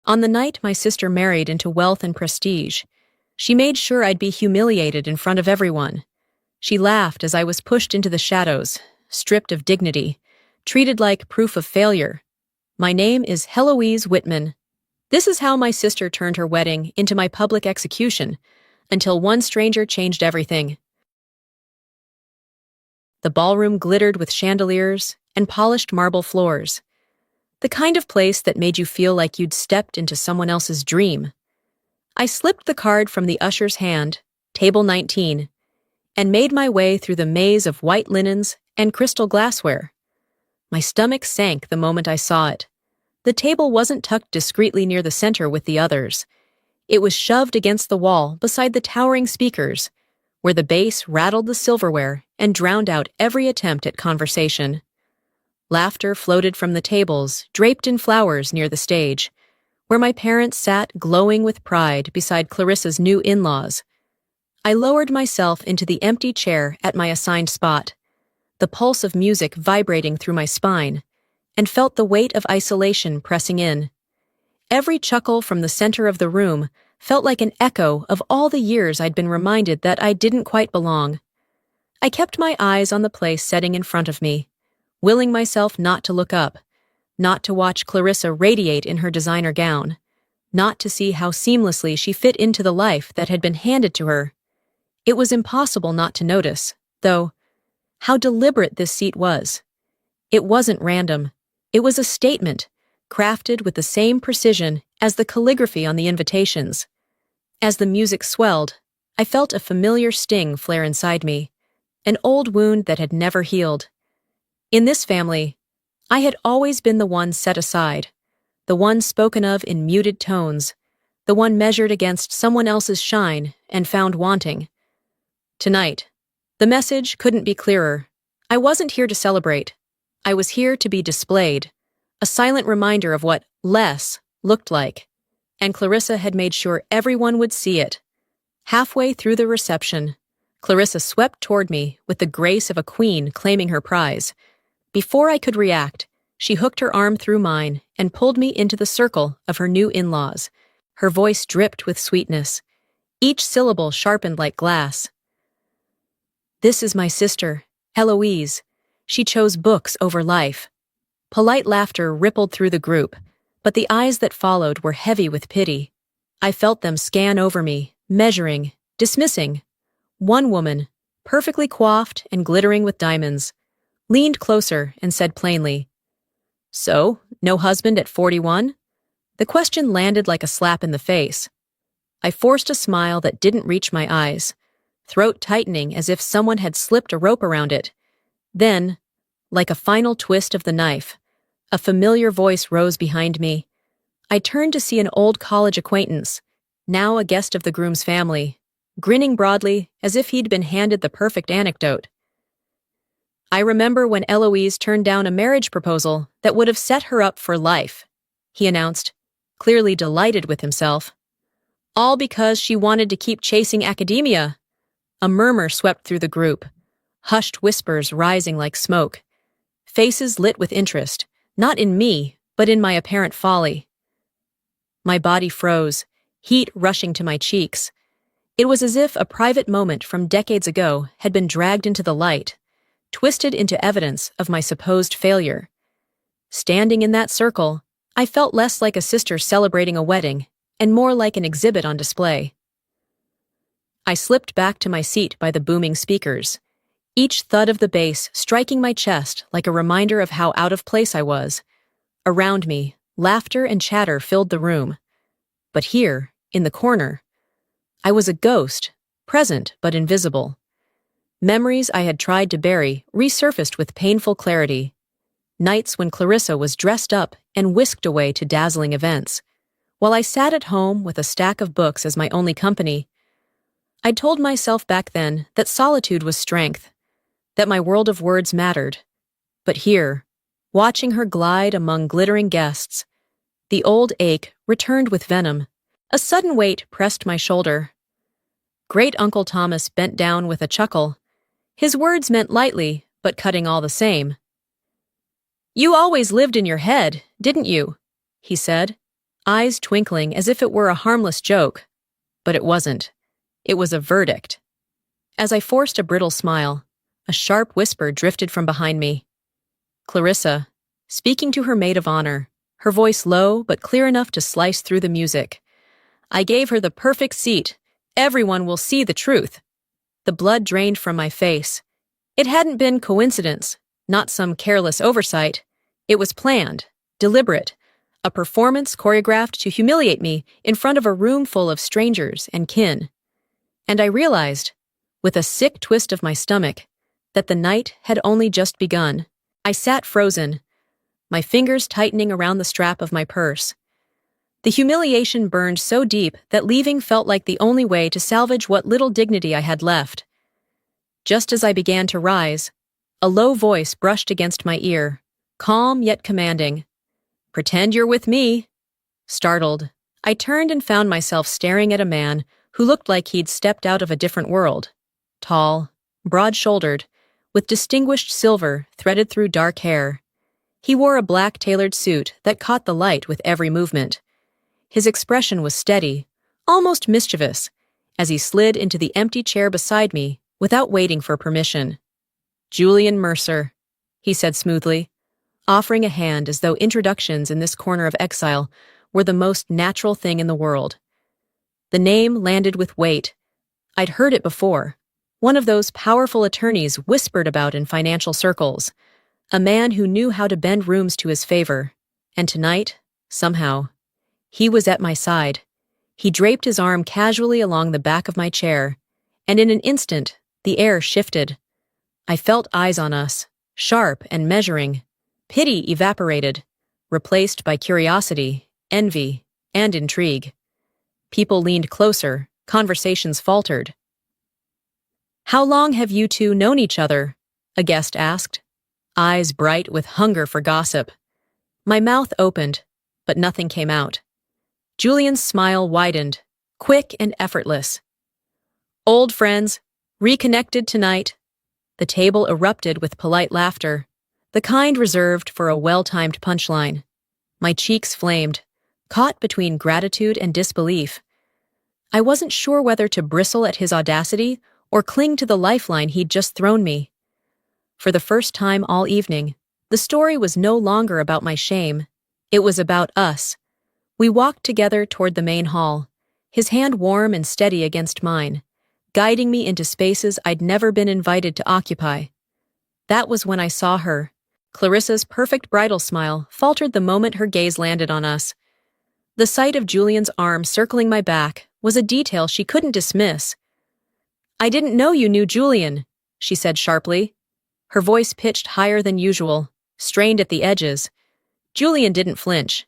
On the night my sister married into wealth and prestige, she made sure I'd be humiliated in front of everyone. She laughed as I was pushed into the shadows, stripped of dignity, treated like proof of failure. My name is Heloise Whitman. This is how my sister turned her wedding into my public execution, until one stranger changed everything. The ballroom glittered with chandeliers and polished marble floors. The kind of place that made you feel like you'd stepped into someone else's dream. I slipped the card from the usher's hand, table 19, and made my way through the maze of white linens and crystal glassware. My stomach sank the moment I saw it. The table wasn't tucked discreetly near the center with the others. It was shoved against the wall beside the towering speakers, where the bass rattled the silverware and drowned out every attempt at conversation. Laughter floated from the tables, draped in flowers near the stage, where my parents sat glowing with pride beside Clarissa's new in-laws. I lowered myself into the empty chair at my assigned spot, the pulse of music vibrating through my spine, and felt the weight of isolation pressing in. Every chuckle from the center of the room felt like an echo of all the years I'd been reminded that I didn't quite belong. I kept my eyes on the place setting in front of me, willing myself not to look up, not to watch Clarissa radiate in her designer gown, not to see how seamlessly she fit into the life that had been handed to her. It was impossible not to notice, though, how deliberate this seat was. It wasn't random. It was a statement, crafted with the same precision as the calligraphy on the invitations. As the music swelled, I felt a familiar sting flare inside me, an old wound that had never healed. In this family, I had always been the one set aside, the one spoken of in muted tones, the one measured against someone else's shine and found wanting. Tonight, the message couldn't be clearer. I wasn't here to celebrate. I was here to be displayed, a silent reminder of what less looked like, and Clarissa had made sure everyone would see it. Halfway through the reception, Clarissa swept toward me with the grace of a queen claiming her prize. Before I could react, she hooked her arm through mine and pulled me into the circle of her new in-laws. Her voice dripped with sweetness, each syllable sharpened like glass. "This is my sister, Heloise. She chose books over life." Polite laughter rippled through the group, but the eyes that followed were heavy with pity. I felt them scan over me, measuring, dismissing. One woman, perfectly coiffed and glittering with diamonds, leaned closer and said plainly, "So, no husband at 41? The question landed like a slap in the face. I forced a smile that didn't reach my eyes, throat tightening as if someone had slipped a rope around it. Then, like a final twist of the knife, a familiar voice rose behind me. I turned to see an old college acquaintance, now a guest of the groom's family, grinning broadly as if he'd been handed the perfect anecdote. "I remember when Eloise turned down a marriage proposal that would have set her up for life," he announced, clearly delighted with himself. "All because she wanted to keep chasing academia." A murmur swept through the group, hushed whispers rising like smoke. Faces lit with interest, not in me, but in my apparent folly. My body froze, heat rushing to my cheeks. It was as if a private moment from decades ago had been dragged into the light, twisted into evidence of my supposed failure. Standing in that circle, I felt less like a sister celebrating a wedding and more like an exhibit on display. I slipped back to my seat by the booming speakers, each thud of the bass striking my chest like a reminder of how out of place I was. Around me, laughter and chatter filled the room. But here, in the corner, I was a ghost, present but invisible. Memories I had tried to bury resurfaced with painful clarity. Nights when Clarissa was dressed up and whisked away to dazzling events, while I sat at home with a stack of books as my only company. I'd told myself back then that solitude was strength, that my world of words mattered. But here, watching her glide among glittering guests, the old ache returned with venom. A sudden weight pressed my shoulder. Great Uncle Thomas bent down with a chuckle. His words meant lightly, but cutting all the same. "You always lived in your head, didn't you?" he said. eyes twinkling as if it were a harmless joke. But it wasn't. It was a verdict. As I forced a brittle smile, a sharp whisper drifted from behind me. Clarissa, speaking to her maid of honor, her voice low but clear enough to slice through the music. I gave her the perfect seat. Everyone will see the truth. The blood drained from my face. It hadn't been coincidence, not some careless oversight. It was planned, deliberate, a performance choreographed to humiliate me in front of a room full of strangers and kin. And I realized, with a sick twist of my stomach, that the night had only just begun. I sat frozen, my fingers tightening around the strap of my purse. The humiliation burned so deep that leaving felt like the only way to salvage what little dignity I had left. Just as I began to rise, a low voice brushed against my ear, calm yet commanding. "Pretend you're with me." Startled, I turned and found myself staring at a man who looked like he'd stepped out of a different world. Tall, broad-shouldered, with distinguished silver threaded through dark hair. He wore a black tailored suit that caught the light with every movement. His expression was steady, almost mischievous, as he slid into the empty chair beside me without waiting for permission. "Julian Mercer," he said smoothly, offering a hand as though introductions in this corner of exile were the most natural thing in the world. The name landed with weight. I'd heard it before. One of those powerful attorneys whispered about in financial circles. A man who knew how to bend rooms to his favor. And tonight, somehow, he was at my side. He draped his arm casually along the back of my chair, and in an instant, the air shifted. I felt eyes on us, sharp and measuring. Pity evaporated, replaced by curiosity, envy, and intrigue. People leaned closer, conversations faltered. "How long have you two known each other?" a guest asked, eyes bright with hunger for gossip. My mouth opened, but nothing came out. Julian's smile widened, quick and effortless. "Old friends, reconnected tonight." The table erupted with polite laughter, the kind reserved for a well-timed punchline. My cheeks flamed, caught between gratitude and disbelief. I wasn't sure whether to bristle at his audacity or cling to the lifeline he'd just thrown me. For the first time all evening, the story was no longer about my shame. It was about us. We walked together toward the main hall, his hand warm and steady against mine, guiding me into spaces I'd never been invited to occupy. That was when I saw her. Clarissa's perfect bridal smile faltered the moment her gaze landed on us. The sight of Julian's arm circling my back was a detail she couldn't dismiss. "I didn't know you knew Julian," she said sharply. Her voice pitched higher than usual, strained at the edges. Julian didn't flinch.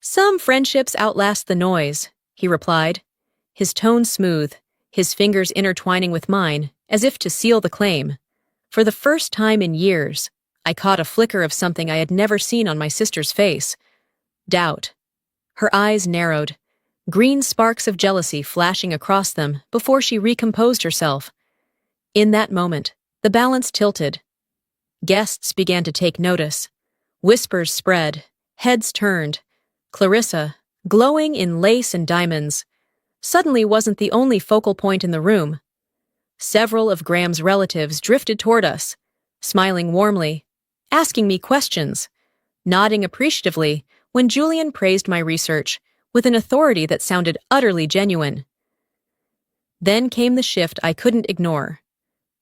"Some friendships outlast the noise," he replied, his tone smooth, his fingers intertwining with mine, as if to seal the claim. For the first time in years, I caught a flicker of something I had never seen on my sister's face. Doubt. Her eyes narrowed, green sparks of jealousy flashing across them before she recomposed herself. In that moment, the balance tilted. Guests began to take notice. Whispers spread, heads turned. Clarissa, glowing in lace and diamonds, suddenly wasn't the only focal point in the room. Several of Graham's relatives drifted toward us, smiling warmly, asking me questions, nodding appreciatively when Julian praised my research with an authority that sounded utterly genuine. Then came the shift I couldn't ignore.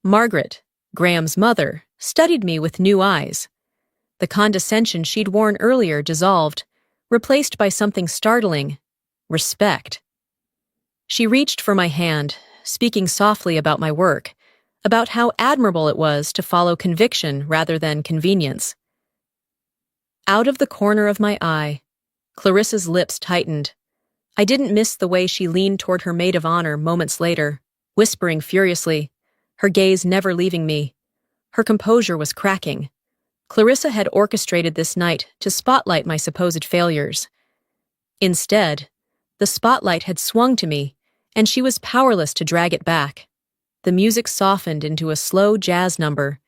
Margaret, Graham's mother, studied me with new eyes. The condescension she'd worn earlier dissolved, replaced by something startling: respect. She reached for my hand, speaking softly about my work, about how admirable it was to follow conviction rather than convenience. Out of the corner of my eye, Clarissa's lips tightened. I didn't miss the way she leaned toward her maid of honor moments later, whispering furiously, her gaze never leaving me. Her composure was cracking. Clarissa had orchestrated this night to spotlight my supposed failures. Instead, the spotlight had swung to me, and she was powerless to drag it back. The music softened into a slow jazz number,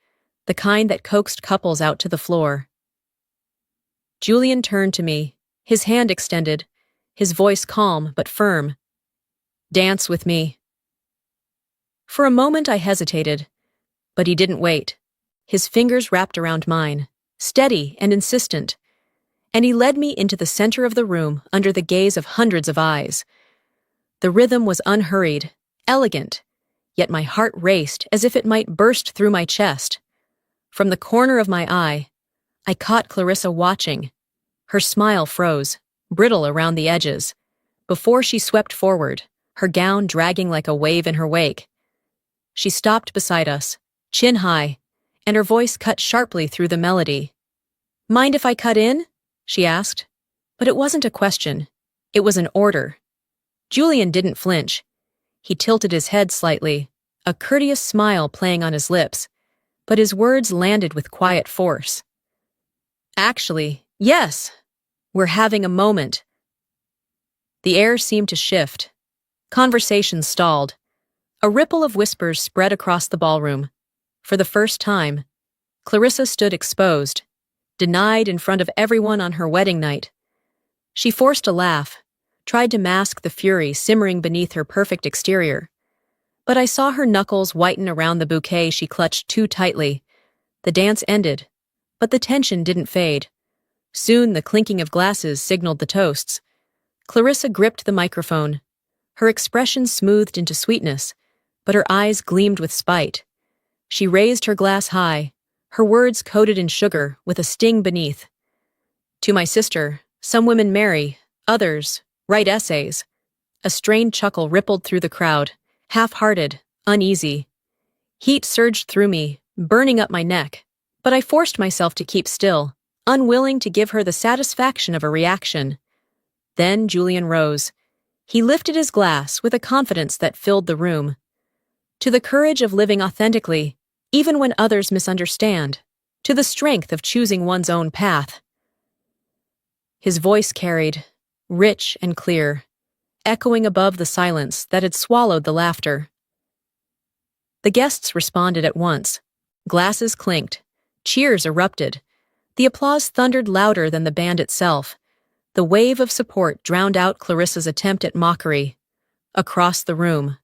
the kind that coaxed couples out to the floor. Julian turned to me, his hand extended, his voice calm but firm. "Dance with me." For a moment I hesitated, but he didn't wait. His fingers wrapped around mine, steady and insistent, and he led me into the center of the room under the gaze of hundreds of eyes. The rhythm was unhurried, elegant, yet my heart raced as if it might burst through my chest. From the corner of my eye, I caught Clarissa watching. Her smile froze, brittle around the edges, before she swept forward, her gown dragging like a wave in her wake. She stopped beside us, chin high, and her voice cut sharply through the melody. "Mind if I cut in?" she asked. But it wasn't a question. It was an order. Julian didn't flinch. He tilted his head slightly, a courteous smile playing on his lips, but his words landed with quiet force. "Actually, yes. We're having a moment." The air seemed to shift. Conversation stalled. A ripple of whispers spread across the ballroom. For the first time, Clarissa stood exposed, denied in front of everyone on her wedding night. She forced a laugh, tried to mask the fury simmering beneath her perfect exterior. But I saw her knuckles whiten around the bouquet she clutched too tightly. The dance ended, but the tension didn't fade. Soon the clinking of glasses signaled the toasts. Clarissa gripped the microphone. Her expression smoothed into sweetness, but her eyes gleamed with spite. She raised her glass high, her words coated in sugar with a sting beneath. "To my sister, some women marry, others write essays." A strained chuckle rippled through the crowd, half-hearted, uneasy. Heat surged through me, burning up my neck, but I forced myself to keep still, unwilling to give her the satisfaction of a reaction. Then Julian rose. He lifted his glass with a confidence that filled the room. To the courage of living authentically, even when others misunderstand. To the strength of choosing one's own path. His voice carried, rich and clear, echoing above the silence that had swallowed the laughter. The guests responded at once. Glasses clinked. Cheers erupted. The applause thundered louder than the band itself. The wave of support drowned out Clarissa's attempt at mockery. Across the room,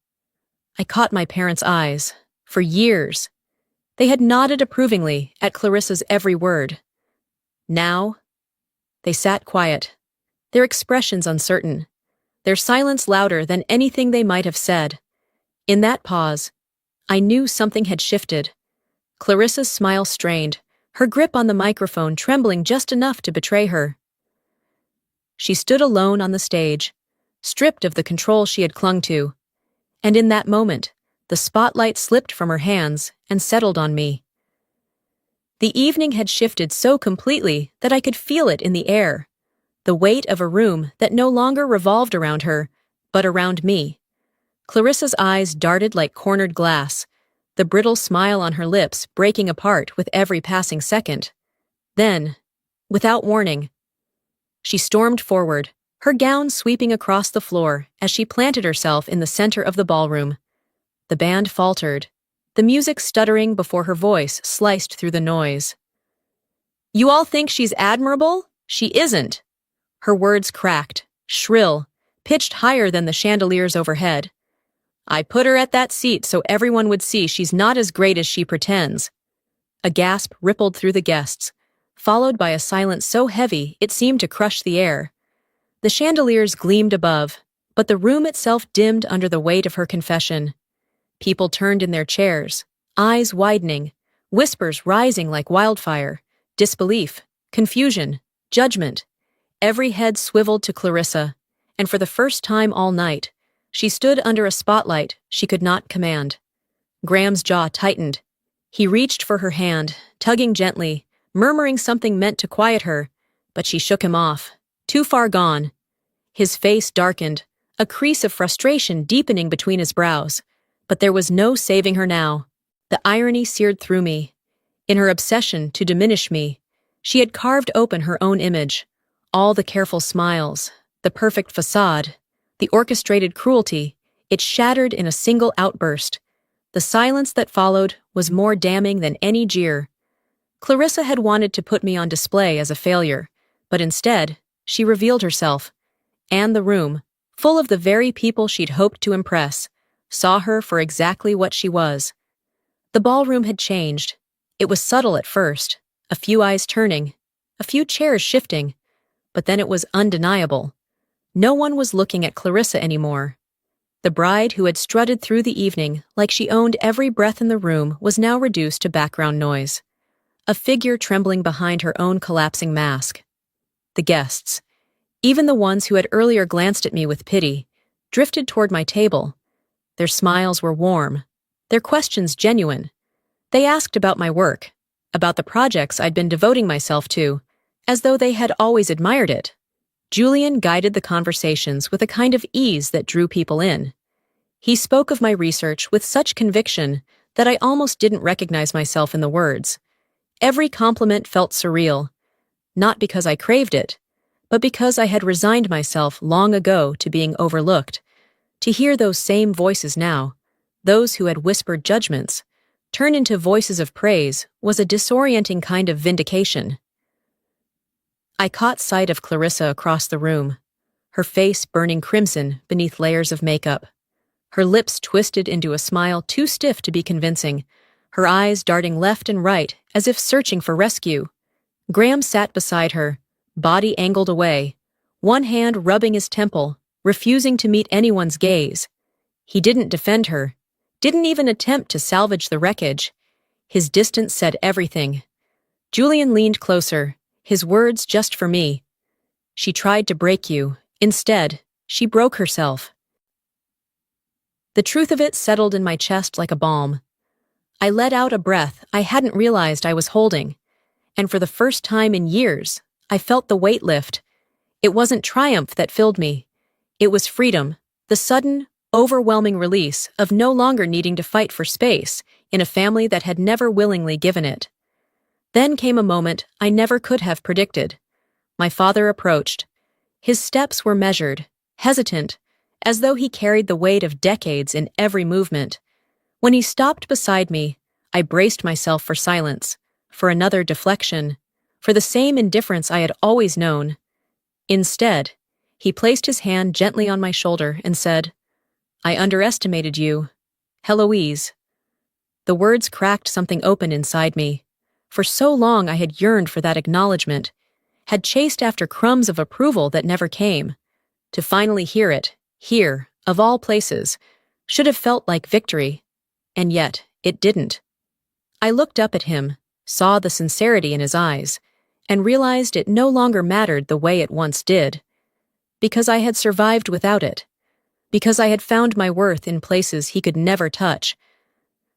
I caught my parents' eyes. For years, they had nodded approvingly at Clarissa's every word. Now, they sat quiet, their expressions uncertain, their silence louder than anything they might have said. In that pause, I knew something had shifted. Clarissa's smile strained, her grip on the microphone trembling just enough to betray her. She stood alone on the stage, stripped of the control she had clung to, and in that moment, the spotlight slipped from her hands and settled on me. The evening had shifted so completely that I could feel it in the air, the weight of a room that no longer revolved around her, but around me. Clarissa's eyes darted like cornered glass, the brittle smile on her lips breaking apart with every passing second. Then, without warning, she stormed forward, her gown sweeping across the floor as she planted herself in the center of the ballroom. The band faltered, the music stuttering before her voice sliced through the noise. "You all think she's admirable? She isn't." Her words cracked, shrill, pitched higher than the chandeliers overhead. "I put her at that seat so everyone would see she's not as great as she pretends." A gasp rippled through the guests, followed by a silence so heavy it seemed to crush the air. The chandeliers gleamed above, but the room itself dimmed under the weight of her confession. People turned in their chairs, eyes widening, whispers rising like wildfire, disbelief, confusion, judgment. Every head swiveled to Clarissa, and for the first time all night, she stood under a spotlight she could not command. Graham's jaw tightened. He reached for her hand, tugging gently, murmuring something meant to quiet her, but she shook him off, too far gone. His face darkened, a crease of frustration deepening between his brows. But there was no saving her now. The irony seared through me. In her obsession to diminish me, she had carved open her own image. All the careful smiles, the perfect facade, the orchestrated cruelty, it shattered in a single outburst. The silence that followed was more damning than any jeer. Clarissa had wanted to put me on display as a failure, but instead, she revealed herself. and the room, full of the very people she'd hoped to impress, saw her for exactly what she was. The ballroom had changed. It was subtle at first, a few eyes turning, a few chairs shifting, but then it was undeniable. No one was looking at Clarissa anymore. The bride who had strutted through the evening like she owned every breath in the room was now reduced to background noise, a figure trembling behind her own collapsing mask. The guests, even the ones who had earlier glanced at me with pity, drifted toward my table. Their smiles were warm, their questions genuine. They asked about my work, about the projects I'd been devoting myself to, as though they had always admired it. Julian guided the conversations with a kind of ease that drew people in. He spoke of my research with such conviction that I almost didn't recognize myself in the words. Every compliment felt surreal, not because I craved it, but because I had resigned myself long ago to being overlooked. To hear those same voices now, those who had whispered judgments, turn into voices of praise was a disorienting kind of vindication. I caught sight of Clarissa across the room, her face burning crimson beneath layers of makeup, her lips twisted into a smile too stiff to be convincing, her eyes darting left and right as if searching for rescue. Graham sat beside her, body angled away, one hand rubbing his temple, refusing to meet anyone's gaze. He didn't defend her, didn't even attempt to salvage the wreckage. His distance said everything. Julian leaned closer, his words just for me. She tried to break you. Instead, she broke herself. The truth of it settled in my chest like a balm. I let out a breath I hadn't realized I was holding, and for the first time in years, I felt the weight lift. It wasn't triumph that filled me. It was freedom, the sudden, overwhelming release of no longer needing to fight for space in a family that had never willingly given it. Then came a moment I never could have predicted. My father approached. His steps were measured, hesitant, as though he carried the weight of decades in every movement. When he stopped beside me, I braced myself for silence, for another deflection, for the same indifference I had always known. Instead, he placed his hand gently on my shoulder and said, "I underestimated you, Heloise." The words cracked something open inside me. For so long I had yearned for that acknowledgement, had chased after crumbs of approval that never came. To finally hear it, here, of all places, should have felt like victory. And yet, it didn't. I looked up at him, saw the sincerity in his eyes, and realized it no longer mattered the way it once did. Because I had survived without it. Because I had found my worth in places he could never touch.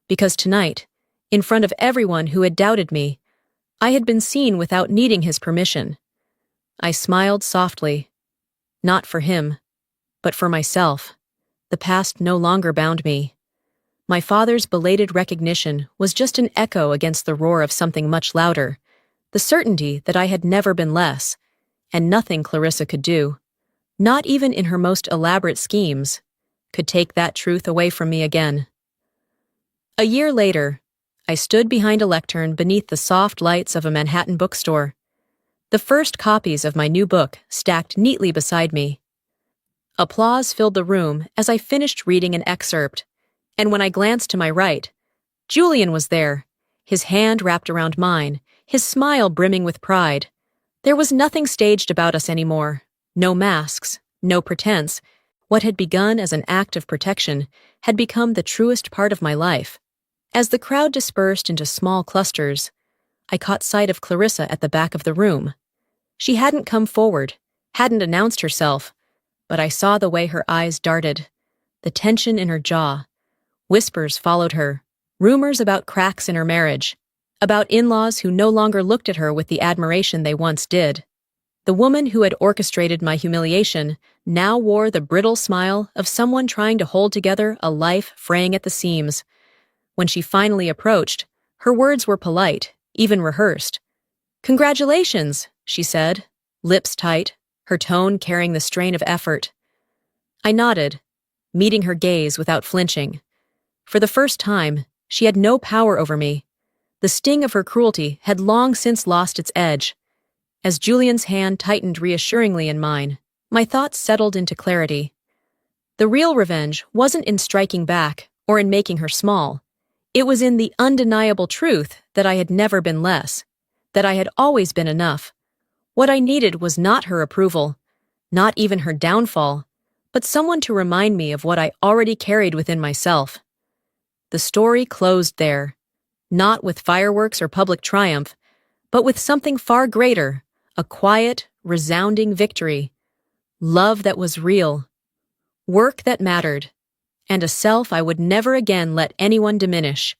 Because tonight, in front of everyone who had doubted me, I had been seen without needing his permission. I smiled softly. Not for him, but for myself. The past no longer bound me. My father's belated recognition was just an echo against the roar of something much louder, the certainty that I had never been less, and nothing Clarissa could do, not even in her most elaborate schemes, could take that truth away from me again. A year later, I stood behind a lectern beneath the soft lights of a Manhattan bookstore. The first copies of my new book stacked neatly beside me. Applause filled the room as I finished reading an excerpt, and when I glanced to my right, Julian was there, his hand wrapped around mine, his smile brimming with pride. There was nothing staged about us anymore, no masks, no pretense. What had begun as an act of protection had become the truest part of my life. As the crowd dispersed into small clusters, I caught sight of Clarissa at the back of the room. She hadn't come forward, hadn't announced herself, but I saw the way her eyes darted, the tension in her jaw. Whispers followed her, rumors about cracks in her marriage, about in-laws who no longer looked at her with the admiration they once did. The woman who had orchestrated my humiliation now wore the brittle smile of someone trying to hold together a life fraying at the seams. When she finally approached, her words were polite, even rehearsed. "Congratulations," she said, lips tight, her tone carrying the strain of effort. I nodded, meeting her gaze without flinching. For the first time, she had no power over me. The sting of her cruelty had long since lost its edge. As Julian's hand tightened reassuringly in mine, My thoughts settled into clarity. The real revenge wasn't in striking back or in making her small. It was in the undeniable truth that I had never been less, that I had always been enough. What I needed was not her approval, not even her downfall, but someone to remind me of what I already carried within myself. The story closed there, not with fireworks or public triumph, but with something far greater, a quiet, resounding victory. Love that was real, work that mattered, and a self I would never again let anyone diminish.